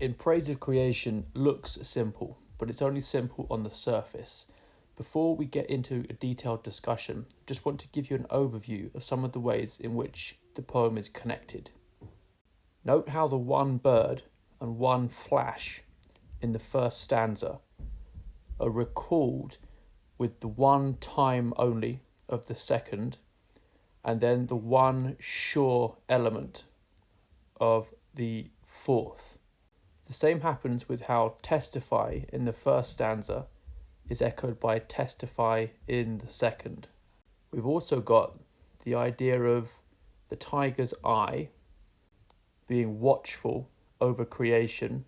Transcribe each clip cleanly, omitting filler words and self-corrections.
In Praise of Creation looks simple, but it's only simple on the surface. Before we get into a detailed discussion, I just want to give you an overview of some of the ways in which the poem is connected. Note how the one bird and one flash in the first stanza are recalled with the one time only of the second, and then the one sure element of the fourth. The same happens with how testify in the first stanza is echoed by testify in the second. We've also got the idea of the tiger's eye being watchful over creation,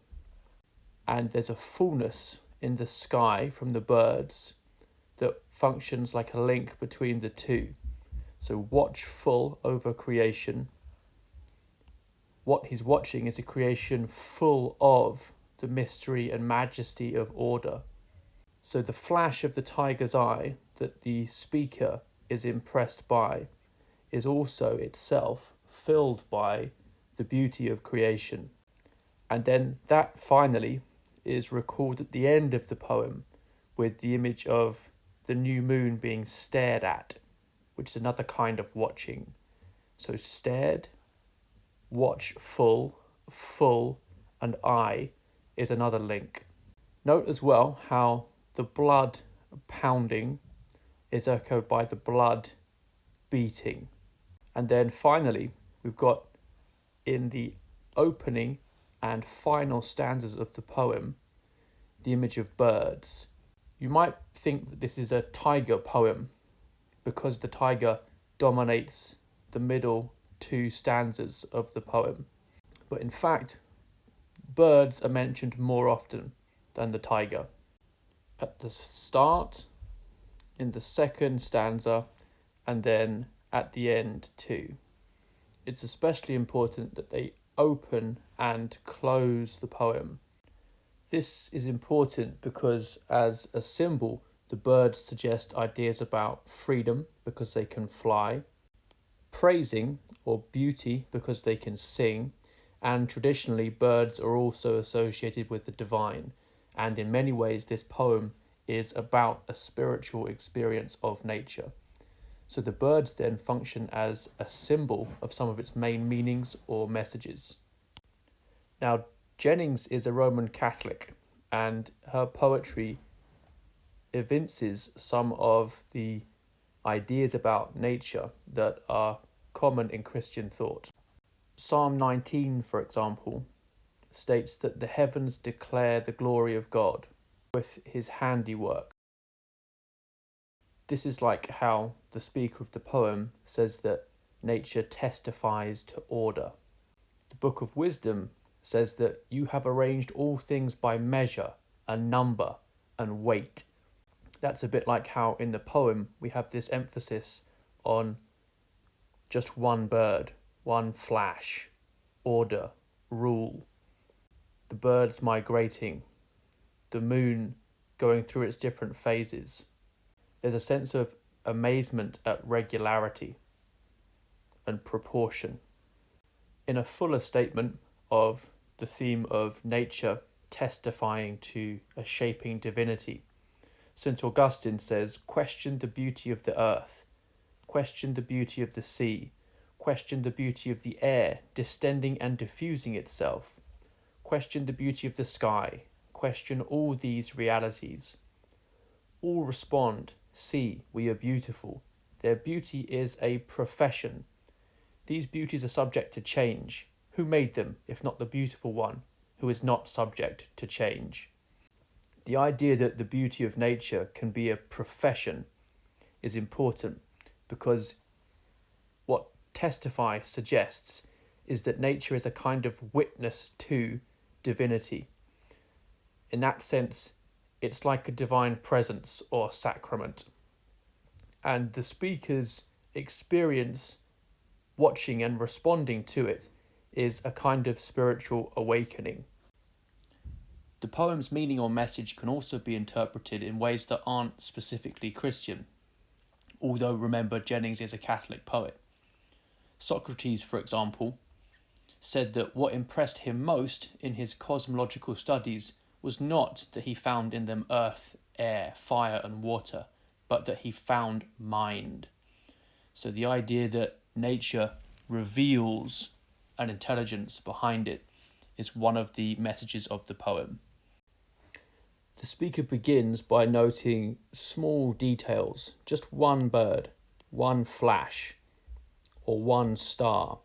and there's a fullness in the sky from the birds that functions like a link between the two. So watchful over creation. What he's watching is a creation full of the mystery and majesty of order. So the flash of the tiger's eye that the speaker is impressed by is also itself filled by the beauty of creation. And then that finally is recalled at the end of the poem with the image of the new moon being stared at, which is another kind of watching. So stared, watchful, full, and eye is another link. Note as well how the blood pounding is echoed by the blood beating. And then finally, we've got in the opening and final stanzas of the poem, the image of birds. You might think that this is a tiger poem because the tiger dominates the middle two stanzas of the poem. But in fact, birds are mentioned more often than the tiger. At the start, in the second stanza, and then at the end too. It's especially important that they open and close the poem. This is important because as a symbol, the birds suggest ideas about freedom because they can fly, praising or beauty because they can sing, and traditionally birds are also associated with the divine. And in many ways, this poem is about a spiritual experience of nature. So the birds then function as a symbol of some of its main meanings or messages. Now, Jennings is a Roman Catholic, and her poetry evinces some of the ideas about nature that are common in Christian thought. Psalm 19, for example, states that the heavens declare the glory of God with his handiwork. This is like how the speaker of the poem says that nature testifies to order. The Book of Wisdom says that you have arranged all things by measure and number and weight. That's a bit like how in the poem we have this emphasis on just one bird, one flash, order, rule, the birds migrating, the moon going through its different phases. There's a sense of amazement at regularity and proportion. In a fuller statement of the theme of nature testifying to a shaping divinity, St. Augustine says, question the beauty of the earth, question the beauty of the sea, question the beauty of the air distending and diffusing itself, question the beauty of the sky, question all these realities. All respond, see, we are beautiful. Their beauty is a profession. These beauties are subject to change. Who made them, if not the beautiful one, who is not subject to change? The idea that the beauty of nature can be a profession is important because what Testify suggests is that nature is a kind of witness to divinity. In that sense, it's like a divine presence or sacrament. And the speaker's experience watching and responding to it is a kind of spiritual awakening. The poem's meaning or message can also be interpreted in ways that aren't specifically Christian, although remember Jennings is a Catholic poet. Socrates, for example, said that what impressed him most in his cosmological studies was not that he found in them earth, air, fire, and water, but that he found mind. So the idea that nature reveals an intelligence behind it is one of the messages of the poem. The speaker begins by noting small details, just one bird, one flash, or one star,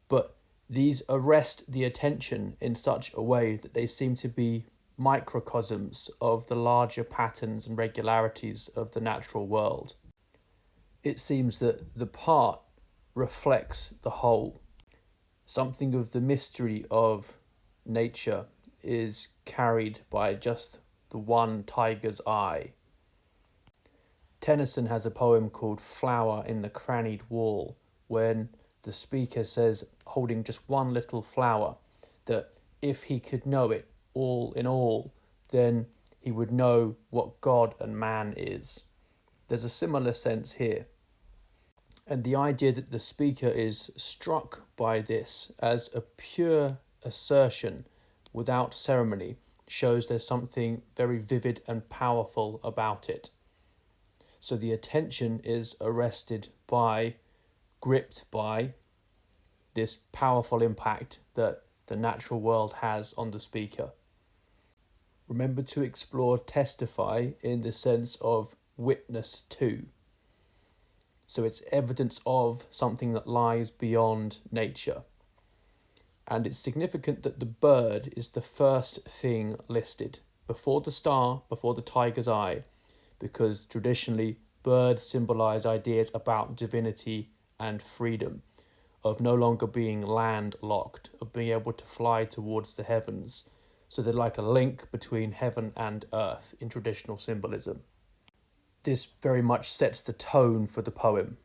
but these arrest the attention in such a way that they seem to be microcosms of the larger patterns and regularities of the natural world. It seems that the part reflects the whole. Something of the mystery of nature is carried by just the one tiger's eye. Tennyson has a poem called Flower in the Crannied Wall, when the speaker says, holding just one little flower, that if he could know it all in all, then he would know what God and man is. There's a similar sense here. And the idea that the speaker is struck by this as a pure assertion without ceremony shows there's something very vivid and powerful about it. So the attention is arrested by, gripped by, this powerful impact that the natural world has on the speaker. Remember to explore testify in the sense of witness to. So it's evidence of something that lies beyond nature. And it's significant that the bird is the first thing listed, before the star, before the tiger's eye, because traditionally birds symbolize ideas about divinity and freedom, of no longer being landlocked, of being able to fly towards the heavens. So they're like a link between heaven and earth in traditional symbolism. This very much sets the tone for the poem.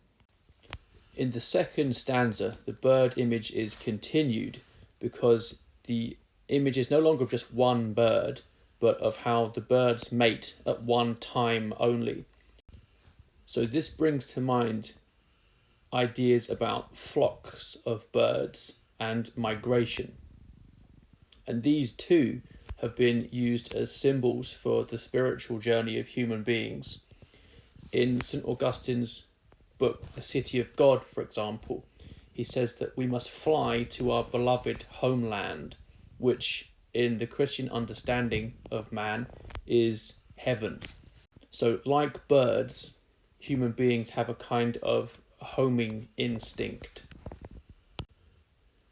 In the second stanza, the bird image is continued because the image is no longer of just one bird, but of how the birds mate at one time only. So this brings to mind ideas about flocks of birds and migration. And these too have been used as symbols for the spiritual journey of human beings. In St. Augustine's book, The City of God, for example, he says that we must fly to our beloved homeland, which in the Christian understanding of man is heaven. So like birds, human beings have a kind of homing instinct.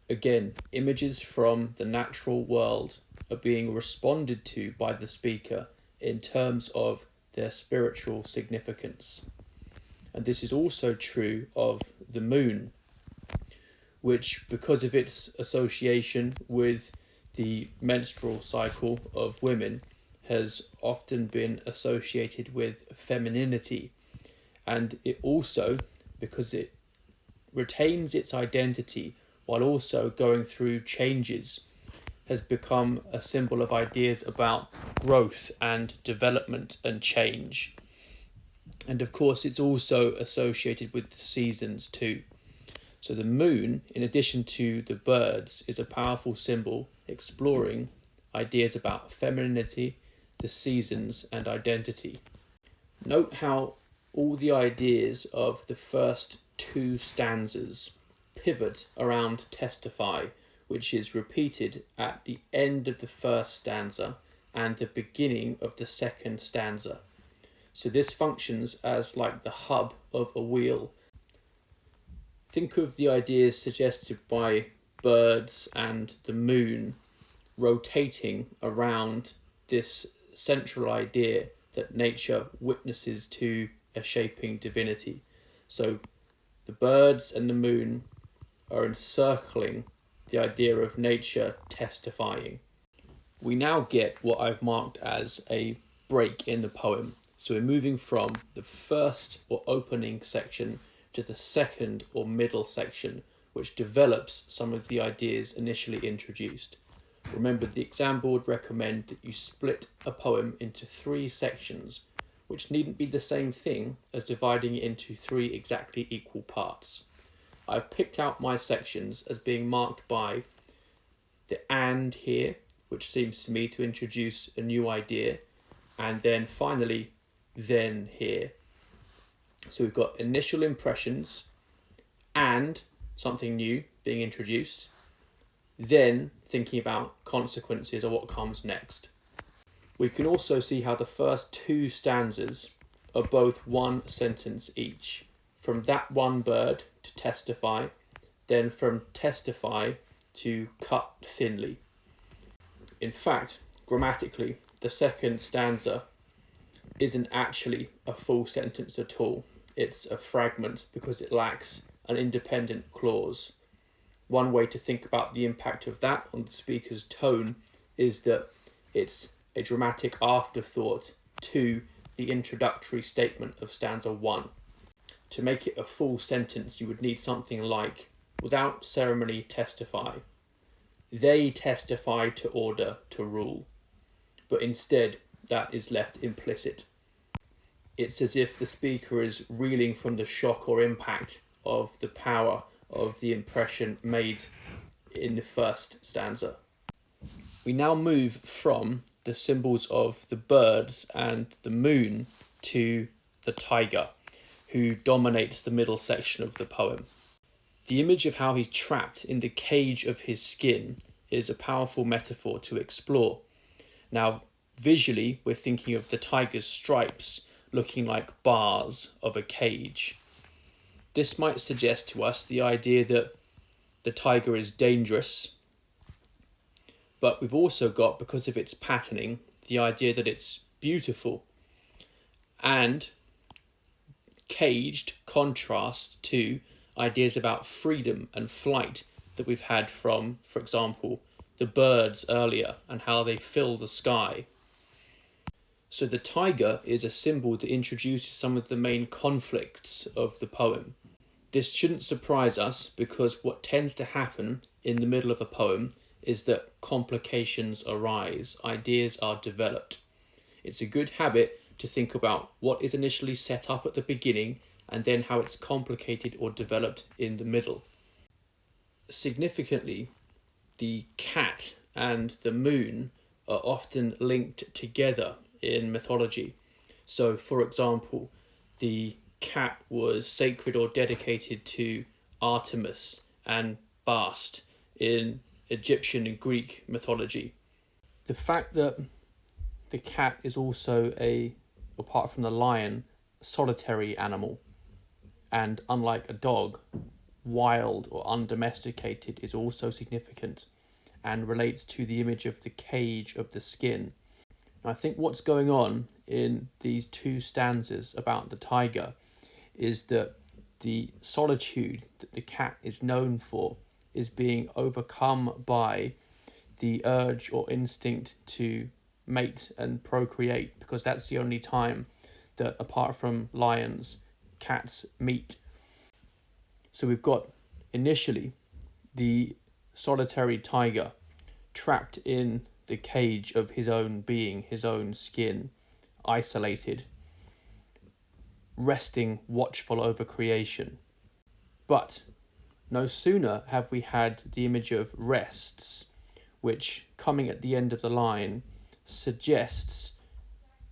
Again, images from the natural world are being responded to by the speaker in terms of their spiritual significance. And this is also true of the moon, which, because of its association with the menstrual cycle of women, has often been associated with femininity. And it also, because it retains its identity while also going through changes, has become a symbol of ideas about growth and development and change. And of course, it's also associated with the seasons too. So the moon, in addition to the birds, is a powerful symbol exploring ideas about femininity, the seasons, and identity. Note how all the ideas of the first two stanzas pivot around testify, which is repeated at the end of the first stanza and the beginning of the second stanza. So this functions as like the hub of a wheel. Think of the ideas suggested by birds and the moon rotating around this central idea that nature witnesses to a shaping divinity. So the birds and the moon are encircling the idea of nature testifying. We now get what I've marked as a break in the poem. So we're moving from the first or opening section to the second or middle section, which develops some of the ideas initially introduced. Remember, the exam board recommend that you split a poem into 3 sections, which needn't be the same thing as dividing it into 3 exactly equal parts. I've picked out my sections as being marked by the and here, which seems to me to introduce a new idea, and then finally then here. So we've got initial impressions and something new being introduced, then thinking about consequences or what comes next. We can also see how the first two stanzas are both one sentence each. From that one bird to testify, then from testify to cut thinly. In fact, grammatically, the second stanza isn't actually a full sentence at all. It's a fragment because it lacks an independent clause. One way to think about the impact of that on the speaker's tone is that it's a dramatic afterthought to the introductory statement of stanza 1. To make it a full sentence, you would need something like, without ceremony testify. They testify to order, to rule. But instead, that is left implicit. It's as if the speaker is reeling from the shock or impact of the power of the impression made in the first stanza. We now move from the symbols of the birds and the moon to the tiger, who dominates the middle section of the poem. The image of how he's trapped in the cage of his skin is a powerful metaphor to explore. Now, visually, we're thinking of the tiger's stripes looking like bars of a cage. This might suggest to us the idea that the tiger is dangerous, but we've also got, because of its patterning, the idea that it's beautiful, and caged contrast to ideas about freedom and flight that we've had from, for example, the birds earlier and how they fill the sky. So the tiger is a symbol that introduces some of the main conflicts of the poem. This shouldn't surprise us because what tends to happen in the middle of a poem is that complications arise, ideas are developed. It's a good habit to think about what is initially set up at the beginning and then how it's complicated or developed in the middle. Significantly, the cat and the moon are often linked together in mythology. So, for example, the cat was sacred or dedicated to Artemis and Bast in Egyptian and Greek mythology. The fact that the cat is also apart from the lion, solitary animal, and unlike a dog, wild or undomesticated is also significant and relates to the image of the cage of the skin. And I think what's going on in these two stanzas about the tiger is that the solitude that the cat is known for is being overcome by the urge or instinct to mate and procreate, because that's the only time that, apart from lions, cats meet. So we've got initially the solitary tiger trapped in the cage of his own being, his own skin, isolated, resting watchful over creation. But no sooner have we had the image of rests, which, coming at the end of the line, suggests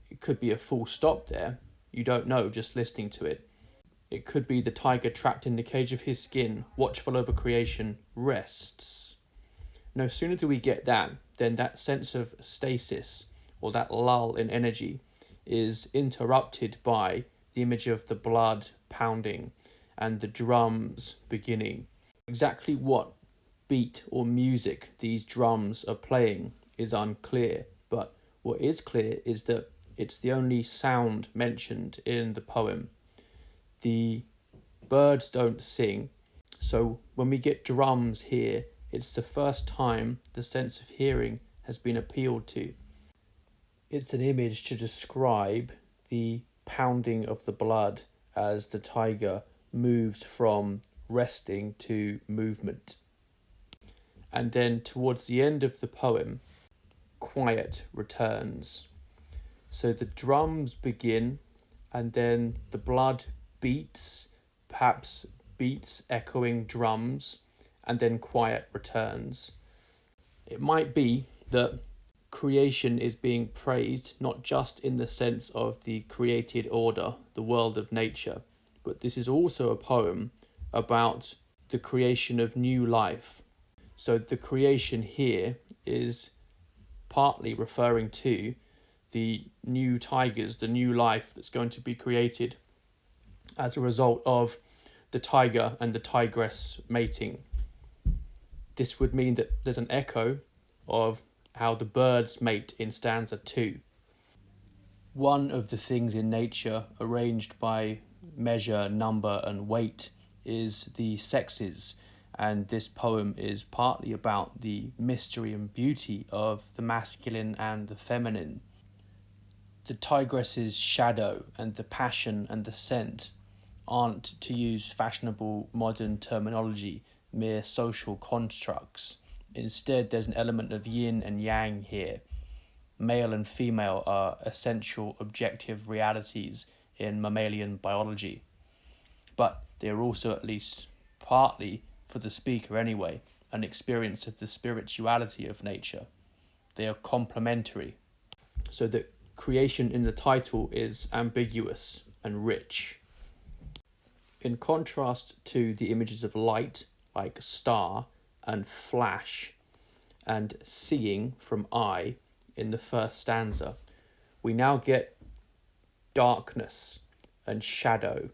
it could be a full stop there. You don't know just listening to it. It could be the tiger trapped in the cage of his skin, watchful over creation, rests. No sooner do we get that, then that sense of stasis, or that lull in energy, is interrupted by the image of the blood pounding and the drums beginning. Exactly what beat or music these drums are playing is unclear, but what is clear is that it's the only sound mentioned in the poem. The birds don't sing, so when we get drums here, it's the first time the sense of hearing has been appealed to. It's an image to describe the pounding of the blood as the tiger moves from resting to movement. And then towards the end of the poem, quiet returns. So the drums begin, and then the blood beats, perhaps beats, echoing drums, and then quiet returns. It might be that creation is being praised not just in the sense of the created order, the world of nature, but this is also a poem about the creation of new life. So the creation here is partly referring to the new tigers, the new life that's going to be created as a result of the tiger and the tigress mating. This would mean that there's an echo of how the birds mate in stanza 2. One of the things in nature arranged by measure, number, and weight is the sexes, and this poem is partly about the mystery and beauty of the masculine and the feminine. The tigress's shadow and the passion and the scent aren't, to use fashionable modern terminology, mere social constructs. Instead, there's an element of yin and yang here. Male and female are essential objective realities in mammalian biology, but they are also, at least partly, for the speaker anyway, an experience of the spirituality of nature. They are complementary, so that creation in the title is ambiguous and rich. In contrast to the images of light, like star and flash, and seeing from eye in the first stanza, we now get darkness and shadow.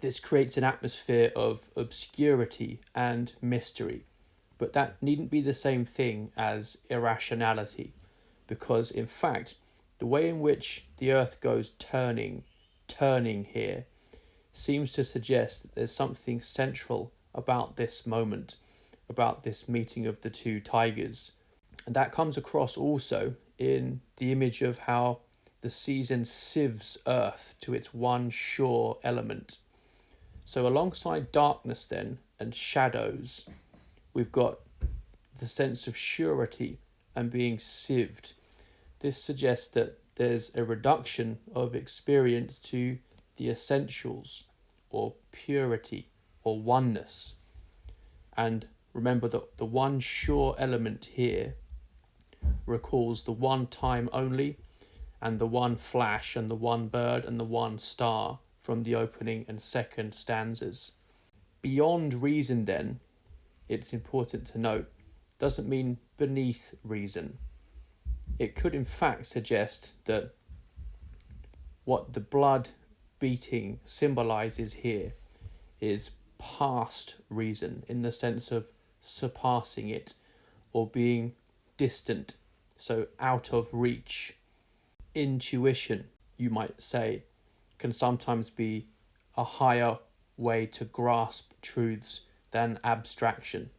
This creates an atmosphere of obscurity and mystery, but that needn't be the same thing as irrationality, because in fact, the way in which the earth goes turning here, seems to suggest that there's something central about this moment, about this meeting of the two tigers. And that comes across also in the image of how the season sieves earth to its one sure element. So alongside darkness then and shadows, we've got the sense of surety and being sieved. This suggests that there's a reduction of experience to the essentials, or purity, or oneness. And remember that the one sure element here recalls the one time only, and the one flash, and the one bird, and the one star from the opening and second stanzas. Beyond reason then, it's important to note, doesn't mean beneath reason. It could in fact suggest that what the blood beating symbolizes here is past reason, in the sense of surpassing it or being distant, so out of reach. Intuition, you might say, can sometimes be a higher way to grasp truths than abstraction.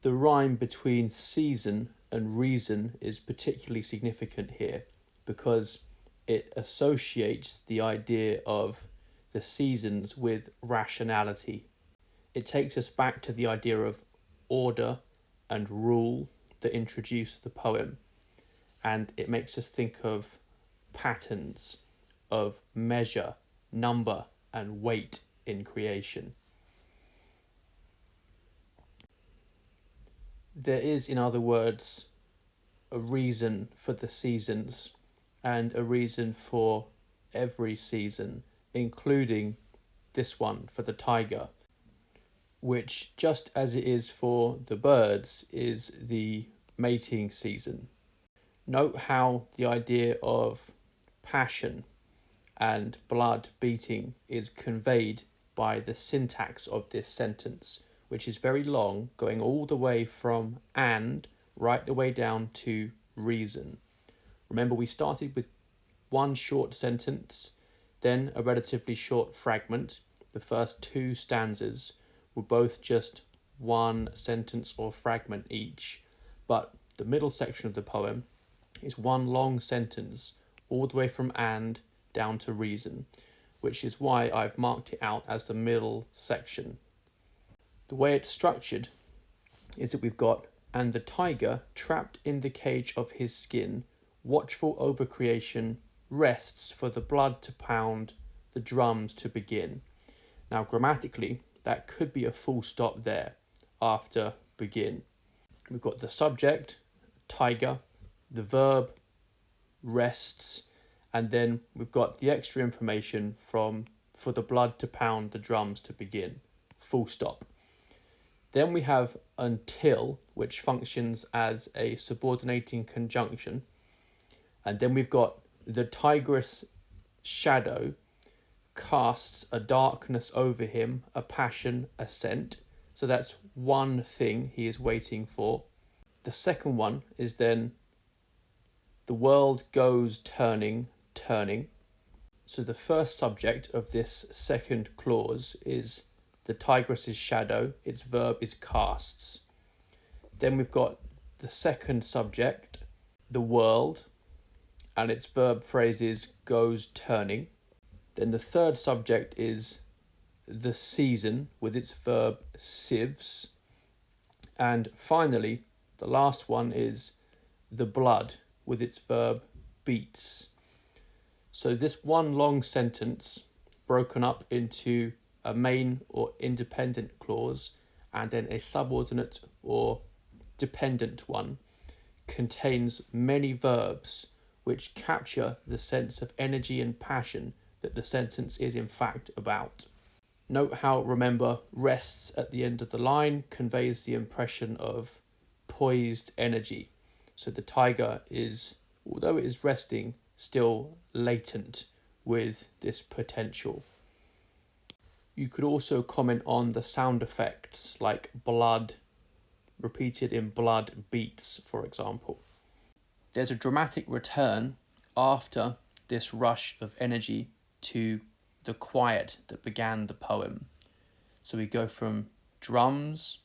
The rhyme between season and reason is particularly significant here because it associates the idea of the seasons with rationality. It takes us back to the idea of order and rule that introduced the poem, and it makes us think of patterns, of measure, number, and weight in creation. There is, in other words, a reason for the seasons and a reason for every season, including this one for the tiger, which, just as it is for the birds, is the mating season. Note how the idea of passion and blood beating is conveyed by the syntax of this sentence, which is very long, going all the way from and right the way down to reason. Remember, we started with one short sentence, then a relatively short fragment. The first two stanzas were both just one sentence or fragment each, but the middle section of the poem is one long sentence all the way from and down to reason, which is why I've marked it out as the middle section. The way it's structured is that we've got, and the tiger, trapped in the cage of his skin, watchful over creation, rests for the blood to pound, the drums to begin. Now, grammatically, that could be a full stop there after begin. We've got the subject, tiger, the verb, rests, and then we've got the extra information for the blood to pound, the drums to begin, full stop. Then we have until, which functions as a subordinating conjunction. And then we've got the tigress shadow casts a darkness over him, a passion, a scent. So that's one thing he is waiting for. The second one is then the world goes turning, turning. So the first subject of this second clause is the tigress's shadow, its verb is casts. Then we've got the second subject, the world, and its verb phrase is goes turning. Then the third subject is the season with its verb sieves. And finally, the last one is the blood with its verb beats. So this one long sentence broken up into a main or independent clause and then a subordinate or dependent one contains many verbs which capture the sense of energy and passion that the sentence is in fact about. Note how, remember, rests at the end of the line conveys the impression of poised energy. So the tiger is, although it is resting, still latent with this potential. You could also comment on the sound effects like blood, repeated in blood beats, for example. There's a dramatic return after this rush of energy to the quiet that began the poem. So we go from drums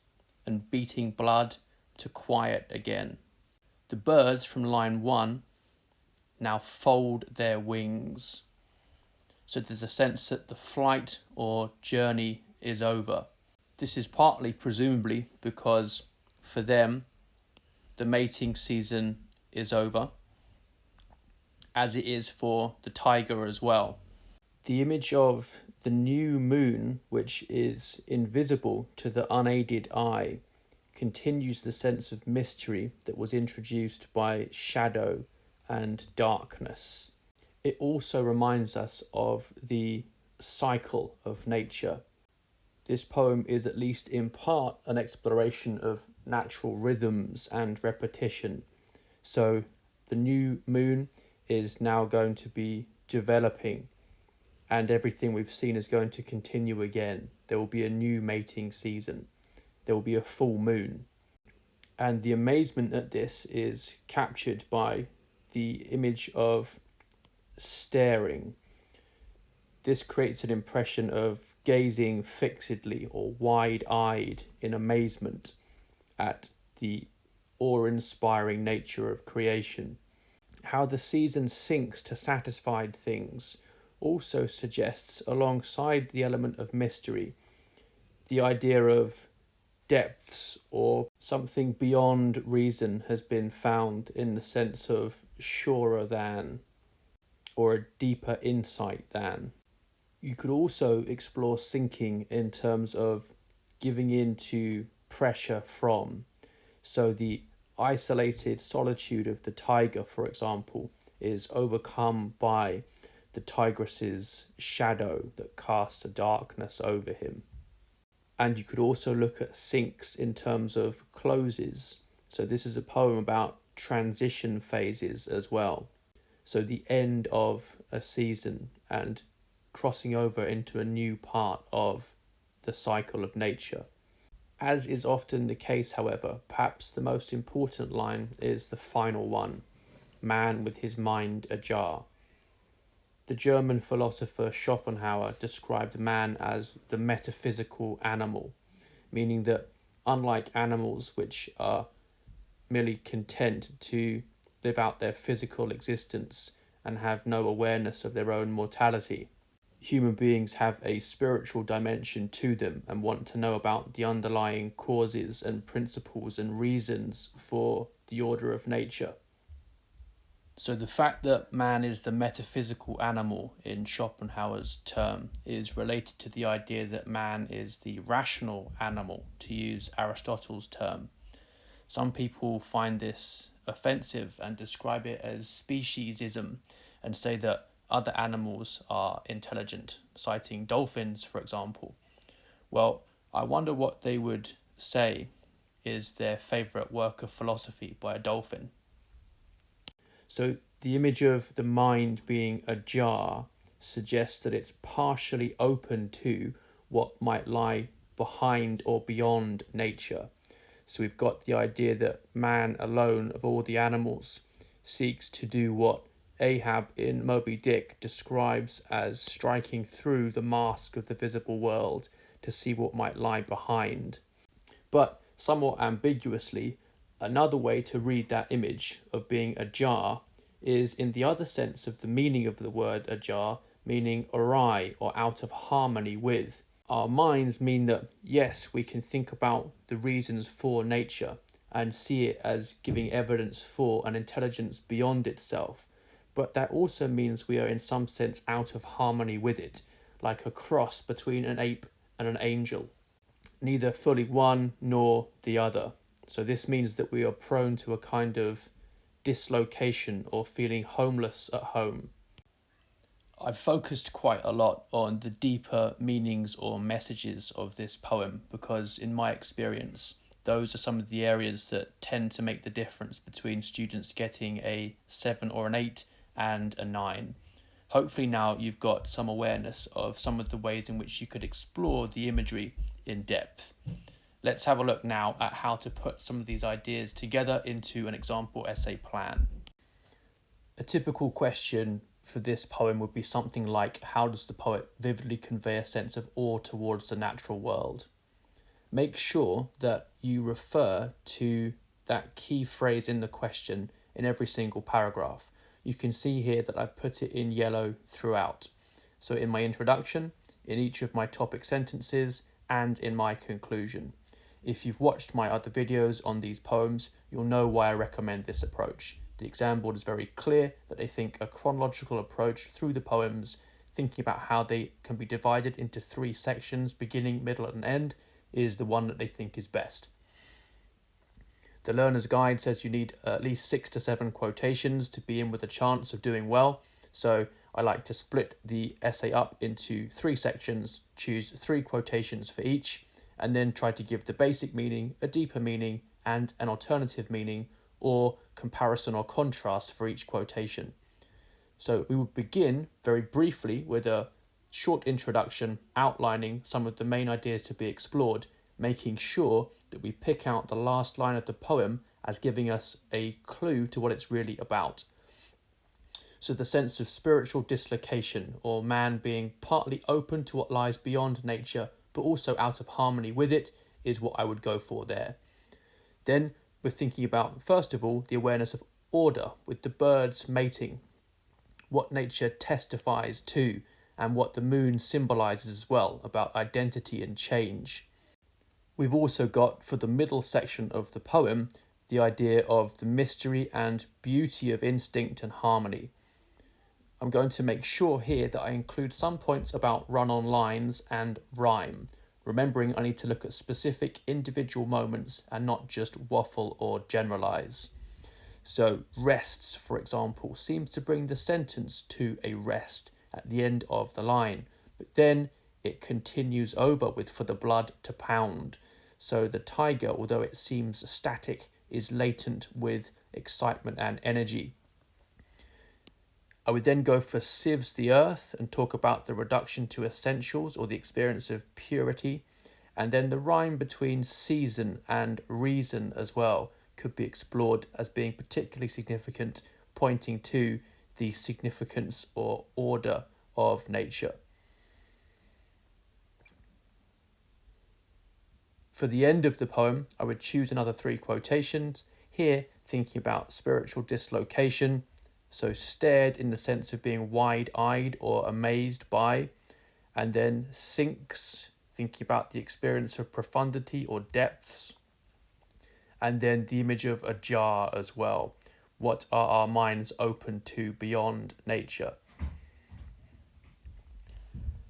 and beating blood to quiet again. The birds from line 1 now fold their wings. So there's a sense that the flight or journey is over. This is partly presumably because for them the mating season is over, as it is for the tiger as well. The image of the new moon, which is invisible to the unaided eye, continues the sense of mystery that was introduced by shadow and darkness. It also reminds us of the cycle of nature. This poem is at least in part an exploration of natural rhythms and repetition. So the new moon is now going to be developing, and everything we've seen is going to continue again. There will be a new mating season. There will be a full moon. And the amazement at this is captured by the image of staring. This creates an impression of gazing fixedly or wide-eyed in amazement at the awe-inspiring nature of creation. How the season sinks to satisfied things also suggests, alongside the element of mystery, the idea of depths or something beyond reason has been found, in the sense of surer than or a deeper insight than. You could also explore sinking in terms of giving in to pressure from. So the isolated solitude of the tiger, for example, is overcome by the tigress's shadow that casts a darkness over him. And you could also look at sinks in terms of closes. So this is a poem about transition phases as well. So the end of a season and crossing over into a new part of the cycle of nature. As is often the case, however, perhaps the most important line is the final one, man with his mind ajar. The German philosopher Schopenhauer described man as the metaphysical animal, meaning that unlike animals which are merely content to live out their physical existence and have no awareness of their own mortality, human beings have a spiritual dimension to them and want to know about the underlying causes and principles and reasons for the order of nature. So the fact that man is the metaphysical animal in Schopenhauer's term is related to the idea that man is the rational animal, to use Aristotle's term. Some people find this offensive and describe it as speciesism and say that other animals are intelligent, citing dolphins, for example. Well, I wonder what they would say is their favourite work of philosophy by a dolphin. So the image of the mind being ajar suggests that it's partially open to what might lie behind or beyond nature. So we've got the idea that man alone of all the animals seeks to do what Ahab in Moby Dick describes as striking through the mask of the visible world to see what might lie behind. But somewhat ambiguously, another way to read that image of being ajar is in the other sense of the meaning of the word ajar, meaning awry or out of harmony with. Our minds mean that, yes, we can think about the reasons for nature and see it as giving evidence for an intelligence beyond itself, but that also means we are in some sense out of harmony with it, like a cross between an ape and an angel, neither fully one nor the other. So this means that we are prone to a kind of dislocation or feeling homeless at home. I've focused quite a lot on the deeper meanings or messages of this poem because, in my experience, those are some of the areas that tend to make the difference between students getting a 7 or an 8 and a 9. Hopefully now you've got some awareness of some of the ways in which you could explore the imagery in depth. Let's have a look now at how to put some of these ideas together into an example essay plan. A typical question for this poem would be something like, how does the poet vividly convey a sense of awe towards the natural world? Make sure that you refer to that key phrase in the question in every single paragraph. You can see here that I put it in yellow throughout. So in my introduction, in each of my topic sentences, and in my conclusion. If you've watched my other videos on these poems, you'll know why I recommend this approach. The exam board is very clear that they think a chronological approach through the poems, thinking about how they can be divided into 3 sections, beginning, middle, and end, is the one that they think is best. The learner's guide says you need at least 6 to 7 quotations to be in with a chance of doing well. So I like to split the essay up into 3 sections, choose 3 quotations for each, and then try to give the basic meaning, a deeper meaning, and an alternative meaning, or comparison or contrast for each quotation. So we will begin very briefly with a short introduction outlining some of the main ideas to be explored, making sure that we pick out the last line of the poem as giving us a clue to what it's really about. So the sense of spiritual dislocation, or man being partly open to what lies beyond nature, but also out of harmony with it, is what I would go for there. Then we're thinking about, first of all, the awareness of order with the birds mating, what nature testifies to, and what the moon symbolises as well, about identity and change. We've also got, for the middle section of the poem, the idea of the mystery and beauty of instinct and harmony. I'm going to make sure here that I include some points about run-on lines and rhyme, remembering I need to look at specific individual moments and not just waffle or generalise. So rests, for example, seems to bring the sentence to a rest at the end of the line, but then it continues over with for the blood to pound. So the tiger, although it seems static, is latent with excitement and energy. I would then go for sieves the earth and talk about the reduction to essentials or the experience of purity. And then the rhyme between season and reason as well could be explored as being particularly significant, pointing to the significance or order of nature. For the end of the poem, I would choose another 3 quotations, here thinking about spiritual dislocation, so stared in the sense of being wide-eyed or amazed by, and then sinks, thinking about the experience of profundity or depths, and then the image of a jar as well, What are our minds open to beyond nature?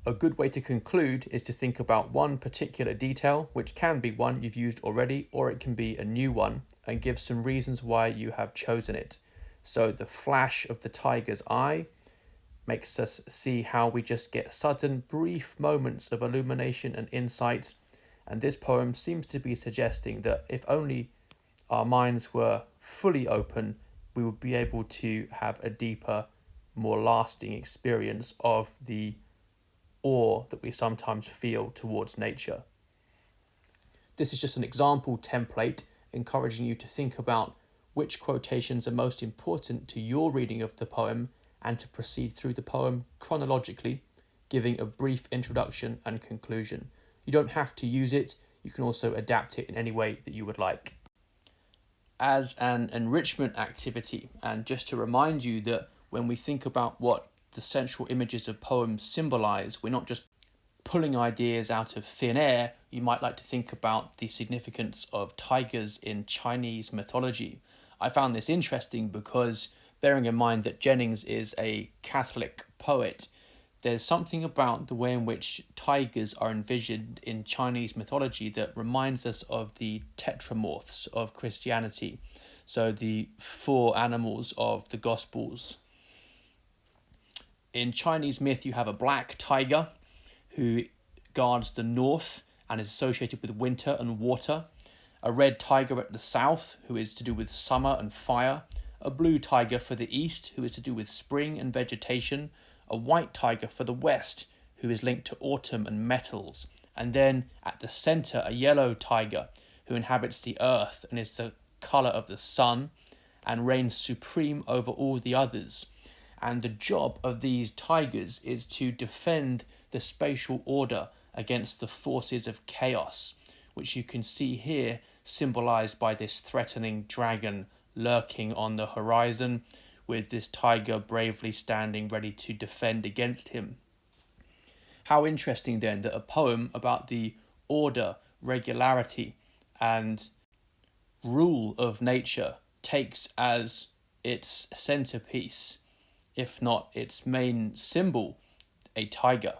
A good way to conclude is to think about one particular detail, which can be one you've used already, or it can be a new one, and give some reasons why you have chosen it. So the flash of the tiger's eye makes us see how we just get sudden, brief moments of illumination and insight. And this poem seems to be suggesting that if only our minds were fully open, we would be able to have a deeper, more lasting experience of the awe that we sometimes feel towards nature. This is just an example template encouraging you to think about which quotations are most important to your reading of the poem and to proceed through the poem chronologically, giving a brief introduction and conclusion. You don't have to use it, you can also adapt it in any way that you would like. As an enrichment activity, and just to remind you that when we think about what the central images of poems symbolize, we're not just pulling ideas out of thin air. You might like to think about the significance of tigers in Chinese mythology. I found this interesting because, bearing in mind that Jennings is a Catholic poet, there's something about the way in which tigers are envisioned in Chinese mythology that reminds us of the tetramorphs of Christianity, so the four animals of the Gospels. In Chinese myth, you have a black tiger who guards the north and is associated with winter and water, a red tiger at the south, who is to do with summer and fire, a blue tiger for the east, who is to do with spring and vegetation, a white tiger for the west, who is linked to autumn and metals, and then at the centre a yellow tiger, who inhabits the earth and is the colour of the sun and reigns supreme over all the others. And the job of these tigers is to defend the spatial order against the forces of chaos, which you can see here symbolised by this threatening dragon lurking on the horizon, with this tiger bravely standing ready to defend against him. How interesting then that a poem about the order, regularity, and rule of nature takes as its centerpiece, if not its main symbol, a tiger.